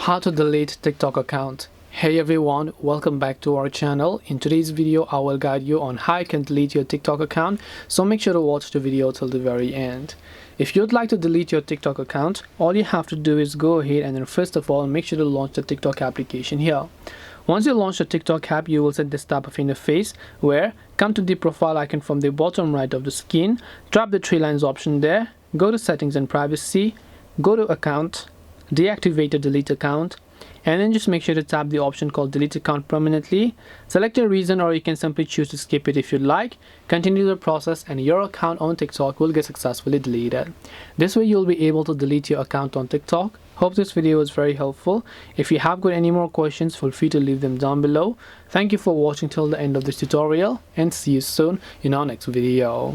How to delete TikTok account. Hey everyone, welcome back to our channel. In today's video I will guide you on how you can delete your TikTok account, so make sure to watch the video till the very end. If you'd like to delete your TikTok account, all you have to do is go ahead and then first of all make sure to launch the TikTok application here. Once you launch the TikTok app, you will see this type of interface where come to the profile icon from the bottom right of the screen, tap the three lines option there, go to settings and privacy, go to account, deactivate the delete account, and then just make sure to tap the option called delete account permanently. Select a reason, or you can simply choose to skip it if you'd like. Continue the process and your account on TikTok will get successfully deleted. This way you'll be able to delete your account on TikTok. Hope this video was very helpful. If you have got any more questions, feel free to leave them down below. Thank you for watching till the end of this tutorial, and see you soon in our next video.